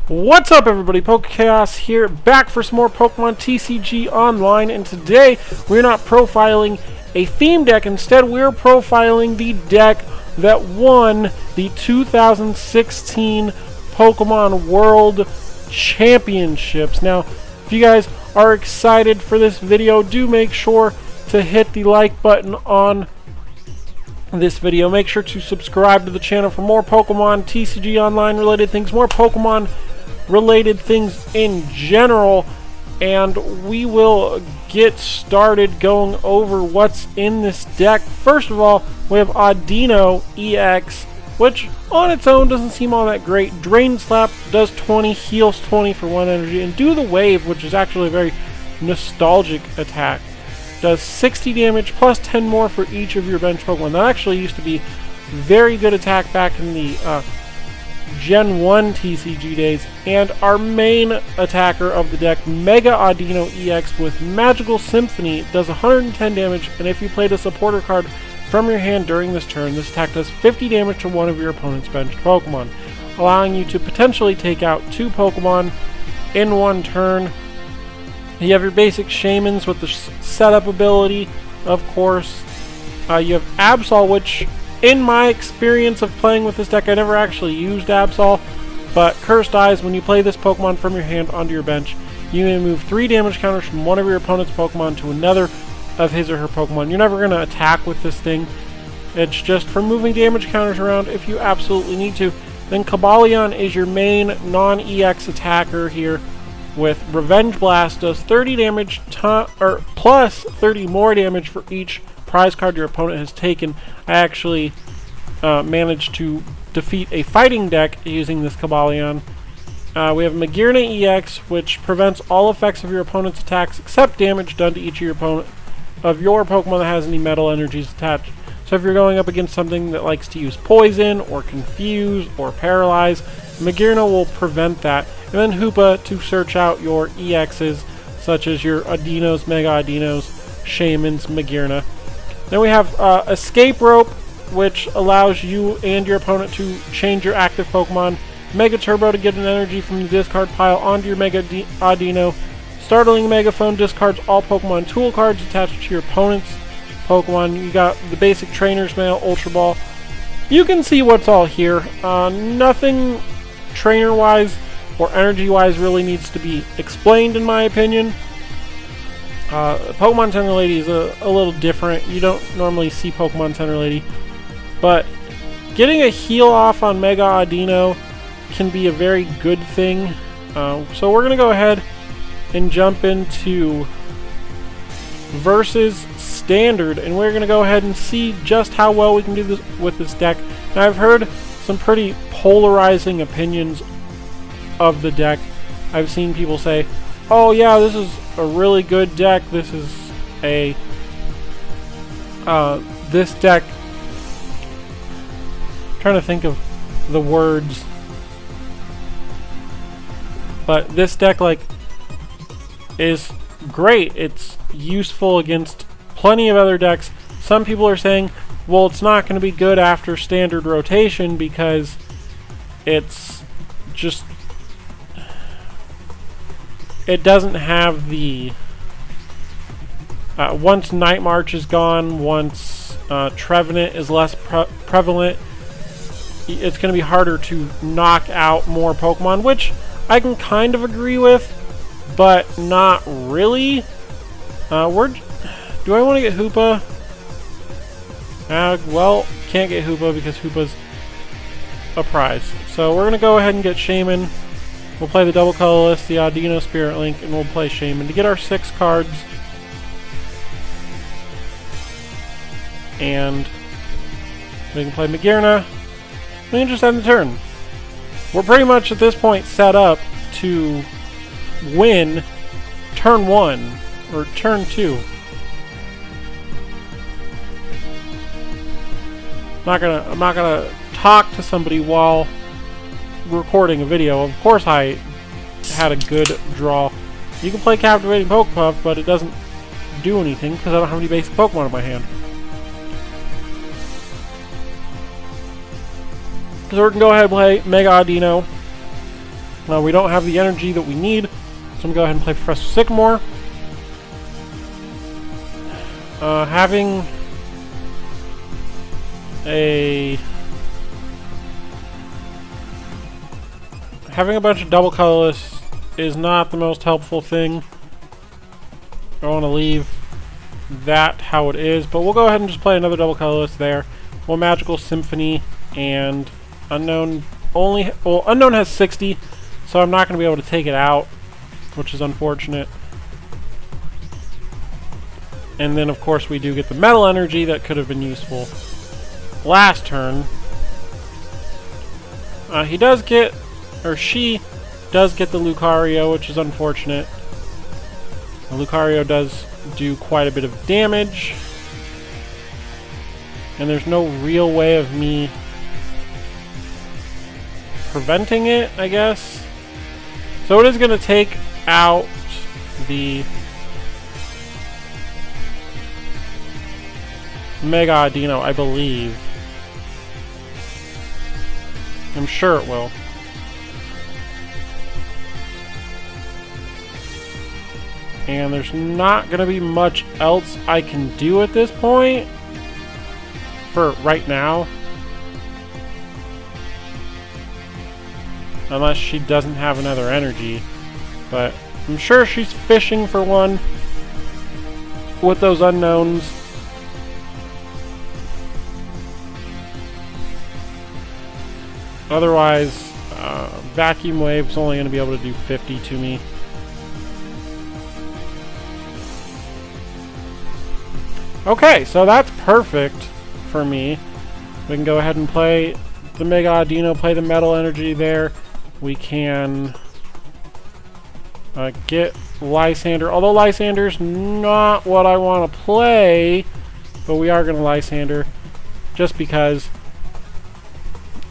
What's up, everybody? PokéKaos here, back for some more Pokemon TCG Online, and today we're not profiling a theme deck. Instead, we're profiling the deck that won the 2016 Pokemon World Championships. Now, if you guys are excited for this video, do make sure to hit the like button on this video. Make sure to subscribe to the channel for more Pokemon TCG Online related things, more Pokemon related things in general, and we will get started going over what's in this deck. First of all, we have Audino EX, which on its own doesn't seem all that great. Drain Slap does 20, heals 20 for 1 energy, and Do the Wave, which is actually a very nostalgic attack, does 60 damage plus 10 more for each of your bench Pokemon. That actually used to be very good attack back in the Gen 1 TCG days. And our main attacker of the deck, Mega Audino EX with Magical Symphony, does 110 damage, and if you played a supporter card from your hand during this turn, this attack does 50 damage to one of your opponent's benched Pokemon, allowing you to potentially take out 2 Pokemon in one turn. You have your basic Shamans with the setup ability, of course. You have Absol, which, in my experience of playing with this deck, I never actually used Absol, but Cursed Eyes, when you play this Pokemon from your hand onto your bench, you may move 3 damage counters from one of your opponent's Pokemon to another of his or her Pokemon. You're never going to attack with this thing. It's just for moving damage counters around if you absolutely need to. Then Cobalion is your main non-EX attacker here with Revenge Blast, does 30 damage plus 30 more damage for each prize card your opponent has taken. I actually managed to defeat a fighting deck using this Cobalion. We have Magearna EX, which prevents all effects of your opponent's attacks except damage done to each of your Pokemon that has any metal energies attached. So if you're going up against something that likes to use Poison or Confuse or Paralyze, Magearna will prevent that. And then Hoopa to search out your EXs, such as your Audinos, Mega Audinos, Shamans, Magearna. Then we have Escape Rope, which allows you and your opponent to change your active Pokemon. Mega Turbo to get an energy from the discard pile onto your Mega Audino. Startling Megaphone discards all Pokemon tool cards attached to your opponent's Pokemon. You got the basic Trainer's Mail, Ultra Ball. You can see what's all here. Nothing trainer-wise or energy-wise really needs to be explained, in my opinion. Pokemon Center Lady is a little different. You don't normally see Pokemon Center Lady, but getting a heal off on Mega Audino can be a very good thing. So we're going to go ahead and jump into versus standard, and we're going to go ahead and see just how well we can do this with this deck. Now, I've heard some pretty polarizing opinions of the deck. I've seen people say, oh yeah, this is a really good deck, this is a this deck, I'm trying to think of the words, but this deck is great, it's useful against plenty of other decks. Some people are saying, well, it's not going to be good after standard rotation because it's just, it doesn't have the once Night March is gone, once Trevenant is less prevalent, it's going to be harder to knock out more Pokemon, which I can kind of agree with, but not really. Do I want to get Hoopa? Well, can't get Hoopa because Hoopa's a prize. So we're going to go ahead and get Shaman. We'll play the double colorless, the Audino Spirit Link, and we'll play Shaman to get our 6 cards. And we can play Magearna. We can just end the turn. We're pretty much at this point set up to win turn 1 or turn 2. I'm not gonna talk to somebody while recording a video. Of course I had a good draw. You can play Captivating Pokepuff, but it doesn't do anything because I don't have any basic Pokemon in my hand. So we're going to go ahead and play Mega Audino. We don't have the energy that we need, so I'm going to go ahead and play Professor Sycamore. Having a bunch of double colorless is not the most helpful thing. I want to leave that how it is, but we'll go ahead and just play another double colorless there. Well, Magical Symphony and Unknown Unknown has 60, so I'm not going to be able to take it out, which is unfortunate. And then, of course, we do get the Metal Energy that could have been useful last turn. He does get, or she does get the Lucario, which is unfortunate. The Lucario does do quite a bit of damage. And there's no real way of me preventing it, I guess. So it is going to take out the Mega Audino, I believe. I'm sure it will. And there's not going to be much else I can do at this point. For right now. Unless she doesn't have another energy. But I'm sure she's fishing for one with those unknowns. Otherwise, Vacuum Wave's only going to be able to do 50 to me. Okay, so that's perfect for me. We can go ahead and play the Mega Audino, play the Metal Energy there. We can get Lysander, although Lysander's not what I want to play, but we are going to Lysander just because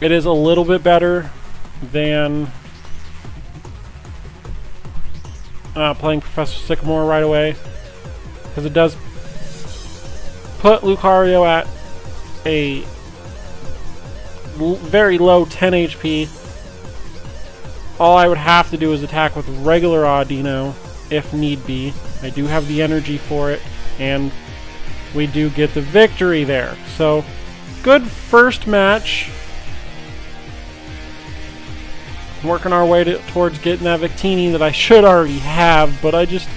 it is a little bit better than playing Professor Sycamore right away, because it does put Lucario at a very low 10 HP. All I would have to do is attack with regular Audino if need be. I do have the energy for it, and we do get the victory there. So, good first match. Working our way towards getting that Victini that I should already have, but I just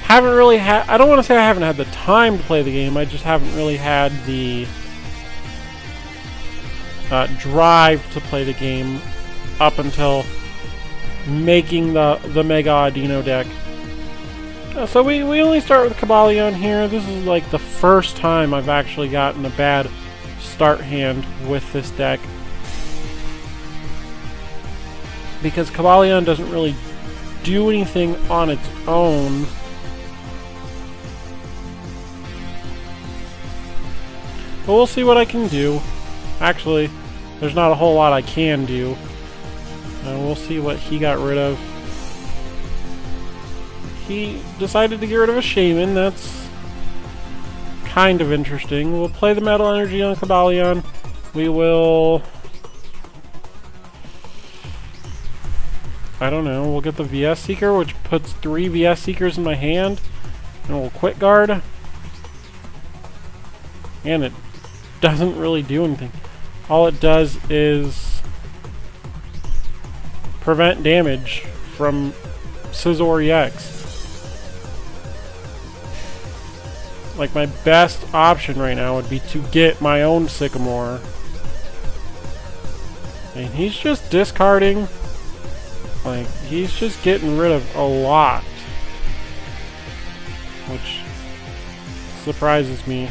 haven't really had... I don't want to say I haven't had the time to play the game, I just haven't really had the drive to play the game up until making the Mega Audino deck. So we only start with Cobalion here. This is like the first time I've actually gotten a bad start hand with this deck, because Cobalion doesn't really do anything on its own. But we'll see what I can do. Actually, there's not a whole lot I can do. We'll see what he got rid of. He decided to get rid of a Shaman. That's kind of interesting. We'll play the Metal Energy on Cobalion. We will... I don't know. We'll get the VS Seeker, which puts 3 VS Seekers in my hand. And we'll Quick Guard. And it doesn't really do anything. All it does is prevent damage from Scizor EX. Like, my best option right now would be to get my own Sycamore. And he's just discarding. Like, he's just getting rid of a lot. Which surprises me.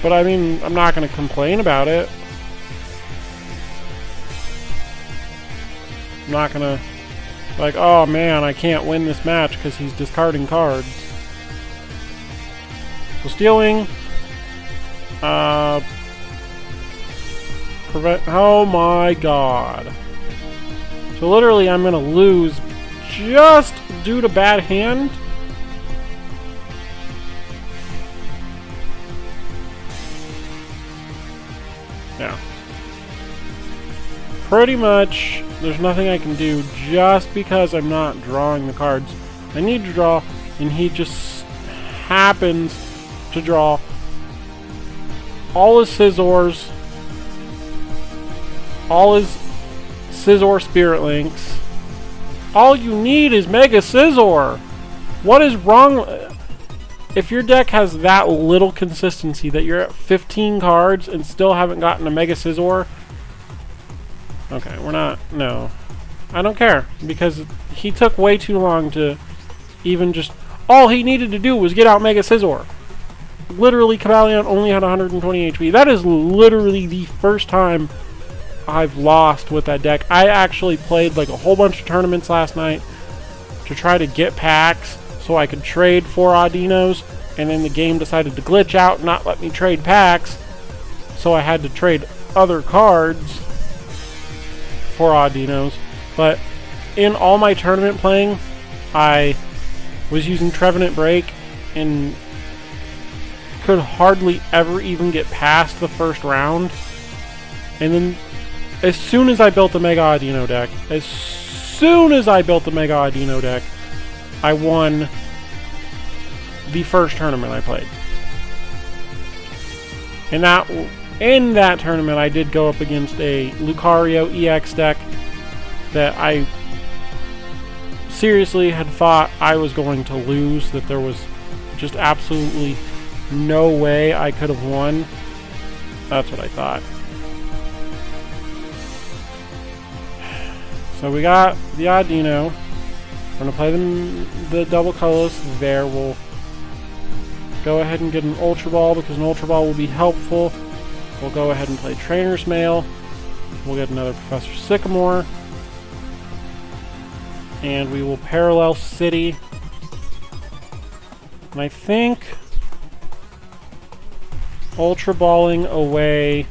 But I mean, I'm not going to complain about it. I'm not going to, like, oh man, I can't win this match because he's discarding cards. So stealing. Prevent. Oh my god. So literally I'm going to lose just due to bad hand. Yeah. pretty much, there's nothing I can do just because I'm not drawing the cards I need to draw, and he just happens to draw all his Scizors, all his Scizor Spirit Links. All you need is Mega Scizor. What is wrong? If your deck has that little consistency that you're at 15 cards and still haven't gotten a Mega Scizor, okay, we're not, no. I don't care, because he took way too long to even just, all he needed to do was get out Mega Scizor. Literally, Cobalion only had 120 HP. That is literally the first time I've lost with that deck. I actually played like a whole bunch of tournaments last night to try to get packs so I could trade 4 Audinos, and then the game decided to glitch out and not let me trade packs, so I had to trade other cards for Audinos. But in all my tournament playing, I was using Trevenant Break and could hardly ever even get past the first round. And then as soon as I built the Mega Audino deck, I won the first tournament I played. And in that tournament, I did go up against a Lucario EX deck that I seriously had thought I was going to lose, that there was just absolutely no way I could have won. That's what I thought. So we got the Audino. We're going to play the double colorless there. We'll go ahead and get an Ultra Ball because an Ultra Ball will be helpful. We'll go ahead and play Trainer's Mail. We'll get another Professor Sycamore. And we will Parallel City. And I think Ultra Balling away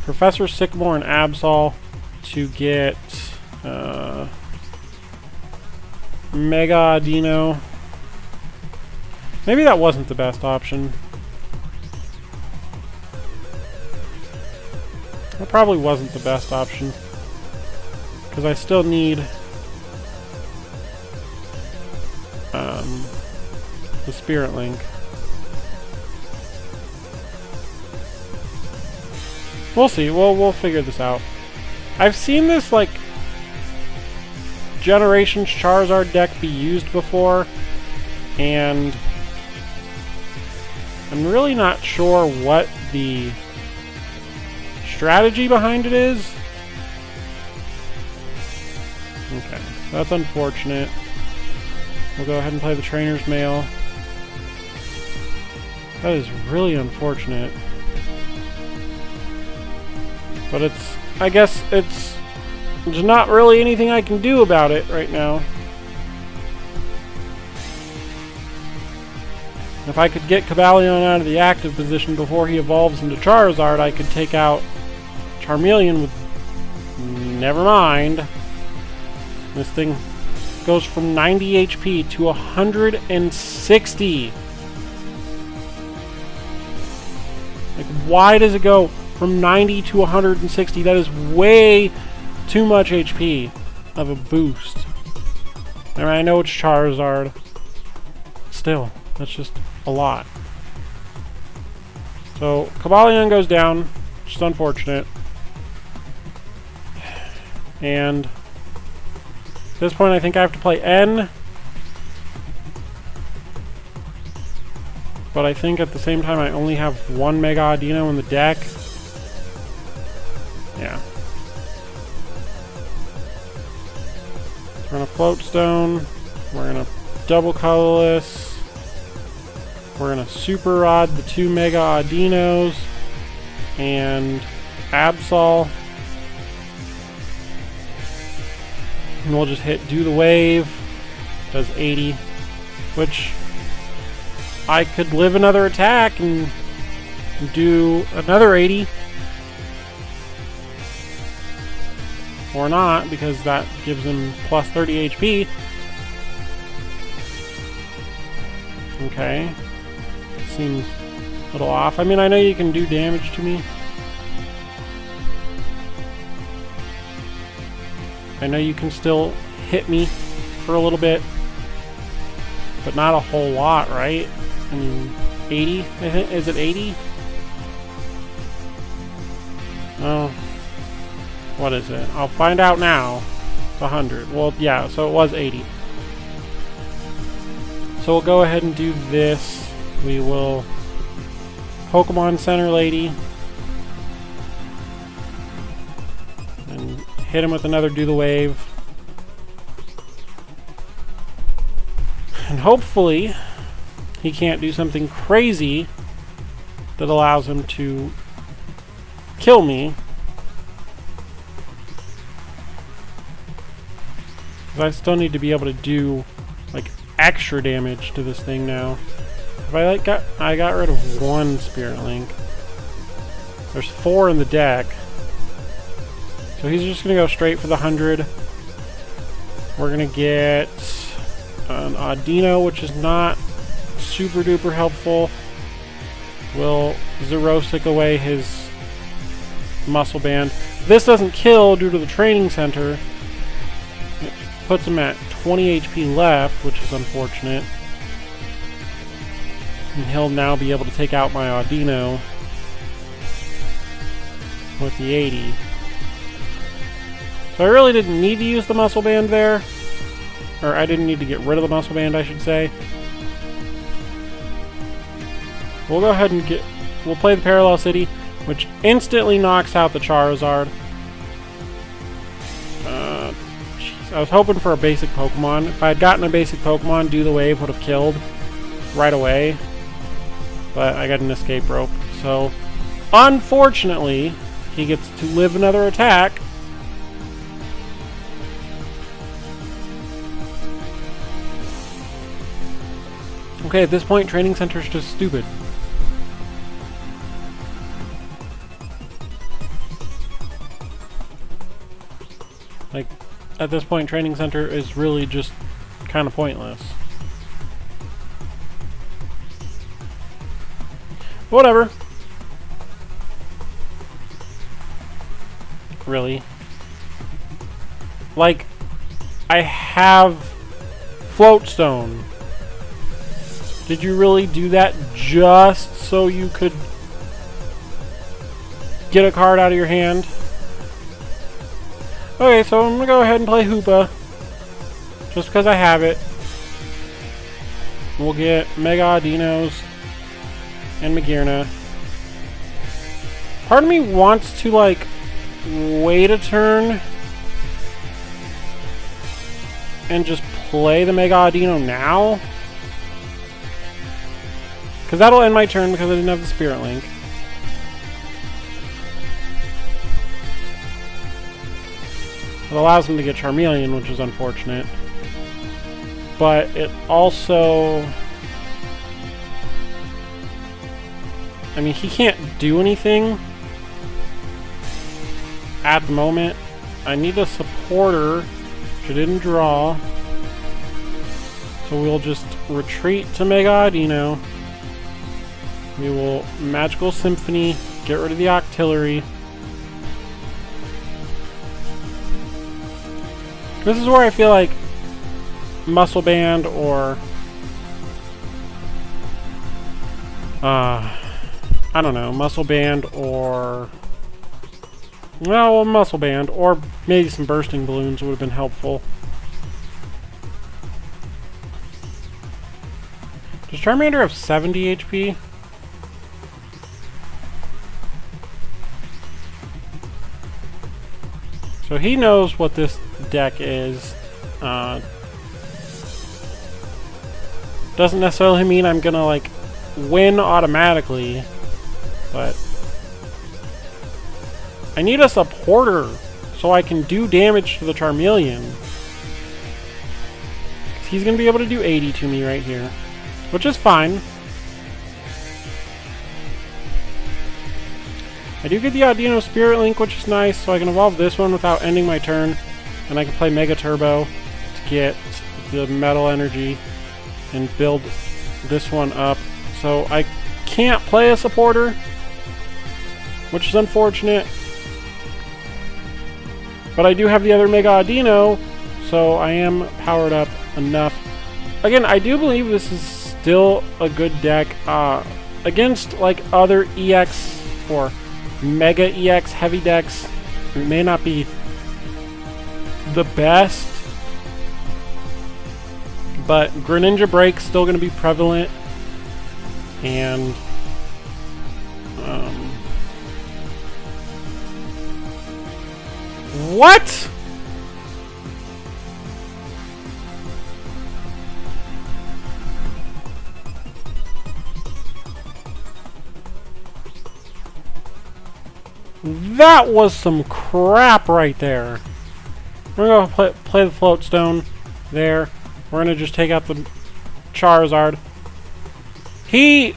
Professor Sycamore and Absol to get Mega Audino. Maybe that wasn't the best option. That probably wasn't the best option, because I still need the Spirit Link. We'll see. We'll figure this out. I've seen this like Generations Charizard deck be used before, and I'm really not sure what the strategy behind it is. Okay, that's unfortunate. We'll go ahead and play the Trainer's Mail. That is really unfortunate. But I guess there's not really anything I can do about it right now. If I could get Cobalion out of the active position before he evolves into Charizard, I could take out Charmeleon with... Never mind. This thing goes from 90 HP to 160. Like, why does it go from 90 to 160? That is way too much HP of a boost. I mean, I know it's Charizard. Still, that's just a lot. So, Cobalion goes down, which is unfortunate. And at this point, I think I have to play N. But I think at the same time, I only have one Mega Audino in the deck. Yeah. We're going to Float Stone. We're going to double colorless. We're going to Super Rod the 2 Mega Audinos. And Absol. And we'll just hit Do the Wave. Does 80. Which I could live another attack and do another 80. Or not, because that gives him plus 30 HP. Okay. Seems a little off. I mean, I know you can do damage to me. I know you can still hit me for a little bit, but not a whole lot, right? I mean, 80, I think. Is it 80? Oh. What is it? I'll find out now. It's 100. Well, yeah, so it was 80. So we'll go ahead and do this. We will Pokemon Center Lady. And hit him with another Do the Wave. And hopefully he can't do something crazy that allows him to kill me. Because I still need to be able to do like extra damage to this thing now. If I got rid of one Spirit Link. There's 4 in the deck. So he's just gonna go straight for the 100. We're gonna get an Audino, which is not super duper helpful. We'll Zerosic away his Muscle Band. This doesn't kill due to the training center. It puts him at 20 HP left, which is unfortunate. And he'll now be able to take out my Audino with the 80. So I really didn't need to use the Muscle Band there. Or I didn't need to get rid of the Muscle Band, I should say. We'll go ahead and we'll play the Parallel City, which instantly knocks out the Charizard. Jeez, I was hoping for a basic Pokemon. If I had gotten a basic Pokemon, Do the Wave would have killed right away. But I got an escape rope. So, unfortunately, he gets to live another attack. Okay, at this point, Training Center's just stupid. Like, at this point, Training Center is really just kind of pointless. Whatever. Really. Like, I have Float Stone. Did you really do that just so you could get a card out of your hand? Okay, so I'm gonna go ahead and play Hoopa. Just because I have it. We'll get Mega Audinos and Magearna. Part of me wants to, like, wait a turn and just play the Mega Audino now. Because that'll end my turn because I didn't have the Spirit Link. It allows him to get Charmeleon, which is unfortunate. But it also... I mean, he can't do anything at the moment. I need a supporter, which I didn't draw. So we'll just retreat to Mega Audino. We will Magical Symphony, get rid of the Octillery. This is where I feel like Muscle Band or... I don't know, Muscle Band or... Well, Muscle Band, or maybe some Bursting Balloons would have been helpful. Does Charmander have 70 HP? So he knows what this deck is. Doesn't necessarily mean I'm gonna, like, win automatically, but I need a supporter so I can do damage to the Charmeleon. He's gonna be able to do 80 to me right here, which is fine. I do get the Audino Spirit Link, which is nice, so I can evolve this one without ending my turn, and I can play Mega Turbo to get the Metal Energy and build this one up. So I can't play a supporter, which is unfortunate. But I do have the other Mega Audino, so I am powered up enough. Again, I do believe this is still a good deck against like other EX or Mega EX heavy decks. It may not be the best, but Greninja Break's still going to be prevalent, and what? That was some crap right there. We're going to play the Float Stone there. We're going to just take out the Charizard. He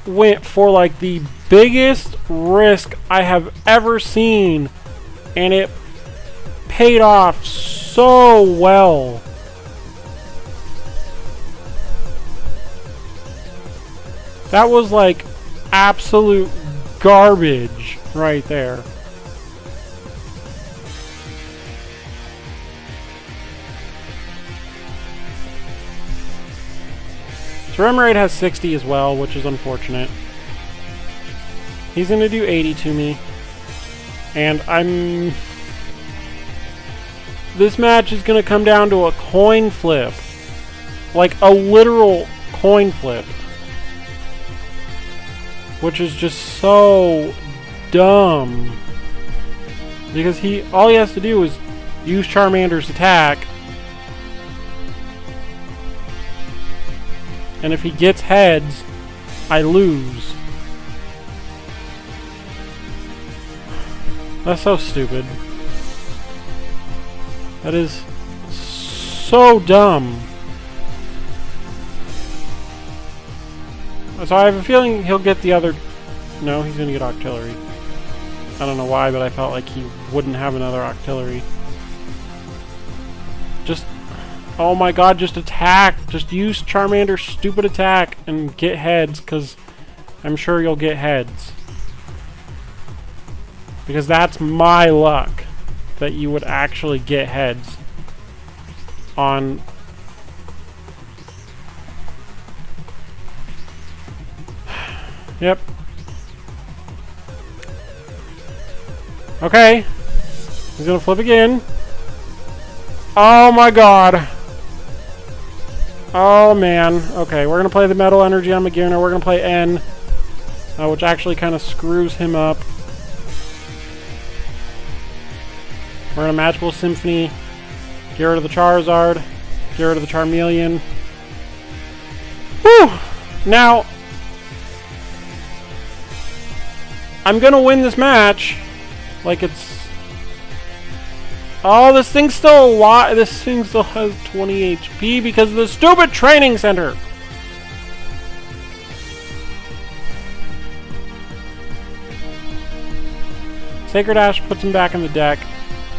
went for like the biggest risk I have ever seen, and it paid off so well. That was like absolute garbage right there. Remoraid has 60 as well, which is unfortunate. He's going to do 80 to me. And this match is going to come down to a coin flip. Like a literal coin flip. Which is just so dumb. Because all he has to do is use Charmander's attack. And if he gets heads, I lose. That's so stupid. That is so dumb. So I have a feeling he'll get the other... No, he's going to get Octillery. I don't know why, but I felt like he wouldn't have another Octillery. Just... Oh my god, just attack! Just use Charmander's stupid attack and get heads, because I'm sure you'll get heads. Because that's my luck, that you would actually get heads on... Yep. Okay. He's gonna flip again. Oh my god. Oh man. Okay, we're gonna play the Metal Energy on Magearna. We're gonna play N, which actually kind of screws him up. We're gonna Magical Symphony. Get rid of the Charizard. Get rid of the Charmeleon. Whew! Now, I'm gonna win this match. Like it's... Oh, this thing's still alive. This thing still has 20 HP because of the stupid training center. Sacred Ash puts him back in the deck.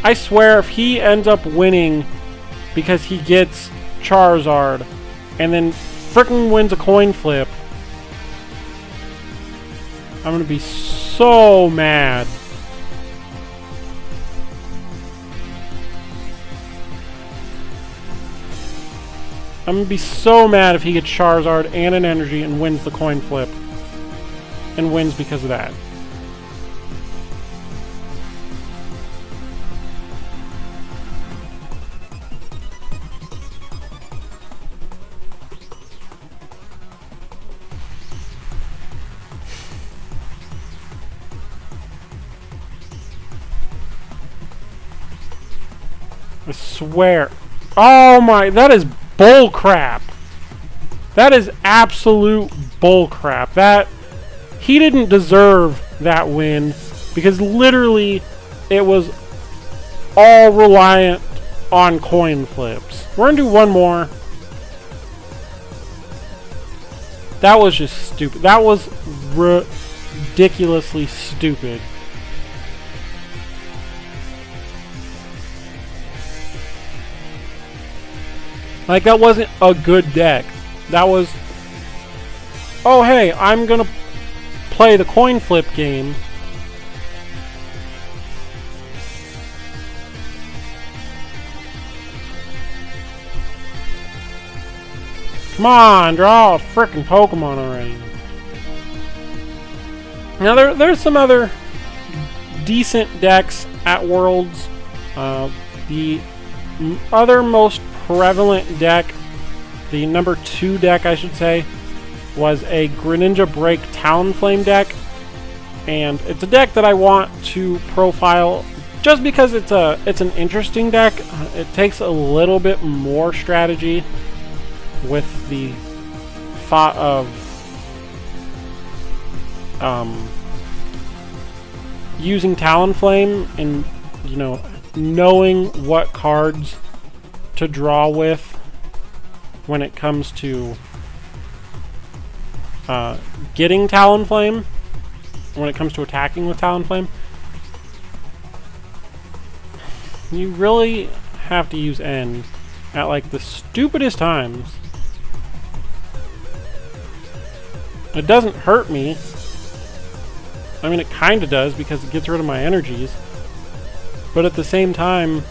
I swear if he ends up winning because he gets Charizard and then frickin' wins a coin flip, I'm gonna be so mad. I'm gonna be so mad if he gets Charizard and an energy and wins the coin flip. And wins because of that. I swear. Oh my, that is bull crap. That is absolute bull crap. That he didn't deserve that win because literally it was all reliant on coin flips. We're gonna do one more. That was just stupid. That was ridiculously stupid. Like, that wasn't a good deck. That was... Oh, hey, I'm gonna play the coin flip game. Come on, draw a frickin' Pokemon already. Now there's some other decent decks at Worlds. The other most prevalent deck, the number 2 deck I should say, was a Greninja Break Talonflame deck. And it's a deck that I want to profile just because it's an interesting deck. It takes a little bit more strategy with the thought of using Talonflame and, you know, knowing what cards to draw with when it comes to getting Talonflame, when it comes to attacking with Talonflame. You really have to use N at like the stupidest times. It doesn't hurt me. I mean, it kind of does because it gets rid of my energies. But at the same time,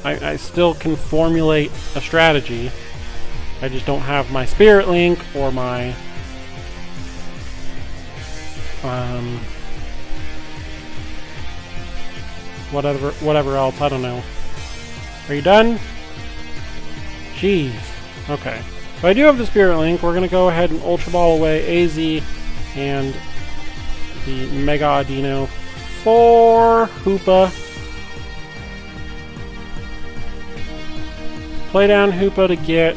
I still can formulate a strategy. I just don't have my Spirit Link or my whatever else. I don't know. Are you done? Jeez. Okay. So I do have the Spirit Link. We're gonna go ahead and Ultra Ball away AZ and the Mega Audino for Hoopa. Play down Hoopa to get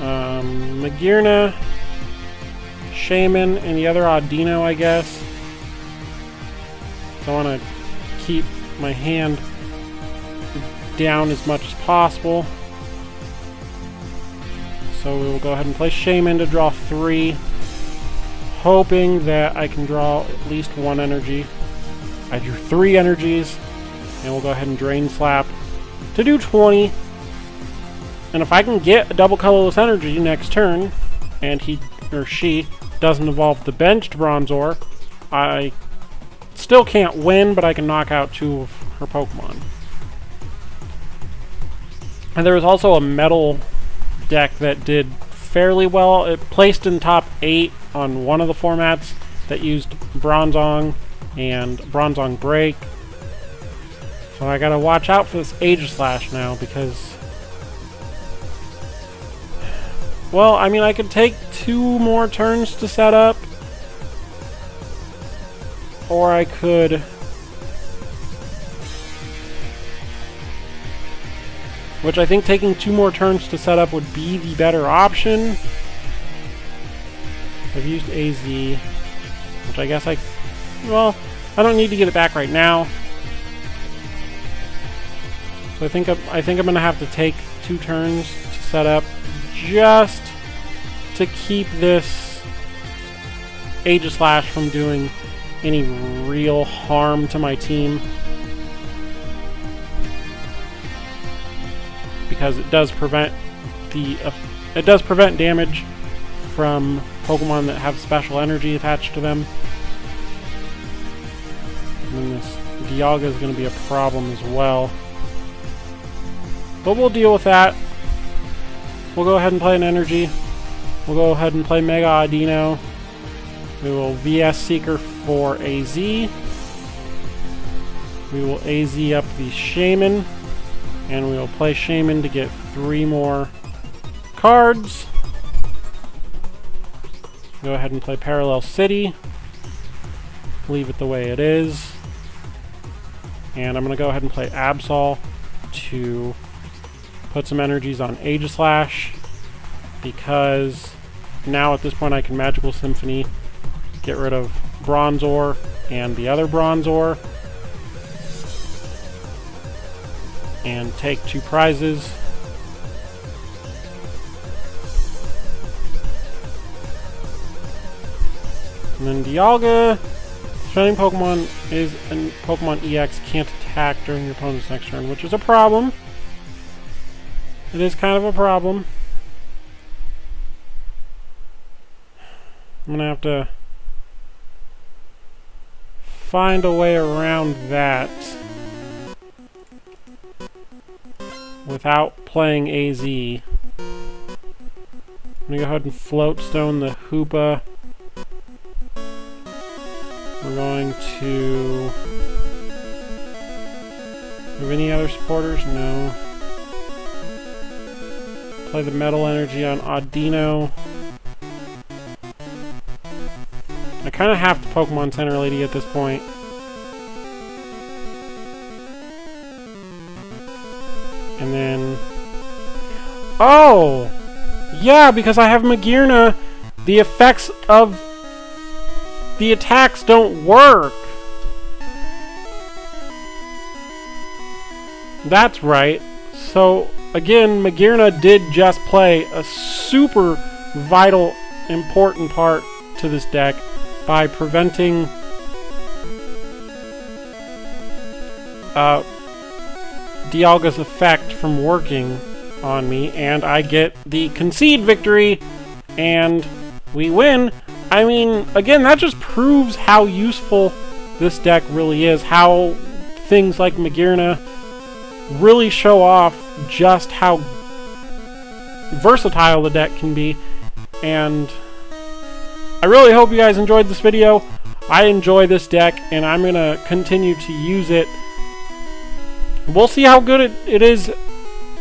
Magearna, Shaman, and the other Audino, I guess. So I want to keep my hand down as much as possible. So we will go ahead and play Shaman to draw 3, hoping that I can draw at least 1 energy. I drew 3 energies, and we'll go ahead and Drain Slap to do 20. And if I can get a double colorless energy next turn, and he or she doesn't evolve the benched Bronzor, I still can't win, but I can knock out 2 of her Pokemon. And there was also a metal deck that did fairly well. It placed in top 8 on one of the formats that used Bronzong and Bronzong Break. So I gotta watch out for this Aegislash now because... well, I mean, I could take 2 more turns to set up. Or I could... which I think taking 2 more turns to set up would be the better option. I've used AZ, which I guess well, I don't need to get it back right now. So I think I'm gonna have to take 2 turns to set up just to keep this Aegislash from doing any real harm to my team. Because it does prevent damage from Pokemon that have special energy attached to them. And then this Dialga is going to be a problem as well. But we'll deal with that. We'll go ahead and play an energy. We'll go ahead and play Mega Audino. We will VS Seeker for AZ. We will AZ up the Shaman. And we will play Shaman to get 3 more cards. Go ahead and play Parallel City. Leave it the way it is. And I'm going to go ahead and play Absol to put some energies on Aegislash, because now at this point I can Magical Symphony, get rid of Bronzor and the other Bronzor, and take 2 prizes. And then Dialga, Shining Pokemon is a Pokemon EX, can't attack during your opponent's next turn, which is a problem. It is kind of a problem. I'm gonna have to find a way around that. without playing AZ. I'm gonna go ahead and float stone the Hoopa. We're going to... Have any other supporters? No. Play the Metal Energy on Audino. I kind of have to Pokemon Center Lady at this point. And then... Oh! Yeah, because I have Magearna, the effects of the attacks don't work. That's right. So, again, Magearna did just play a super vital, important part to this deck by preventing Dialga's effect from working on me, and I get the concede victory, and we win. I mean, again, that just proves how useful this deck really is, how things like Magearna really show off just how versatile the deck can be. And I really hope you guys enjoyed this video. I enjoy this deck, and I'm going to continue to use it. We'll see how good it is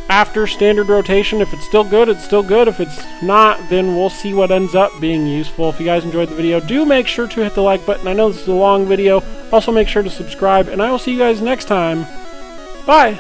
after standard rotation. If it's still good, it's still good. If it's not, then we'll see what ends up being useful. If you guys enjoyed the video, do make sure to hit the like button. I know this is a long video. Also, make sure to subscribe, and I will see you guys next time. Bye!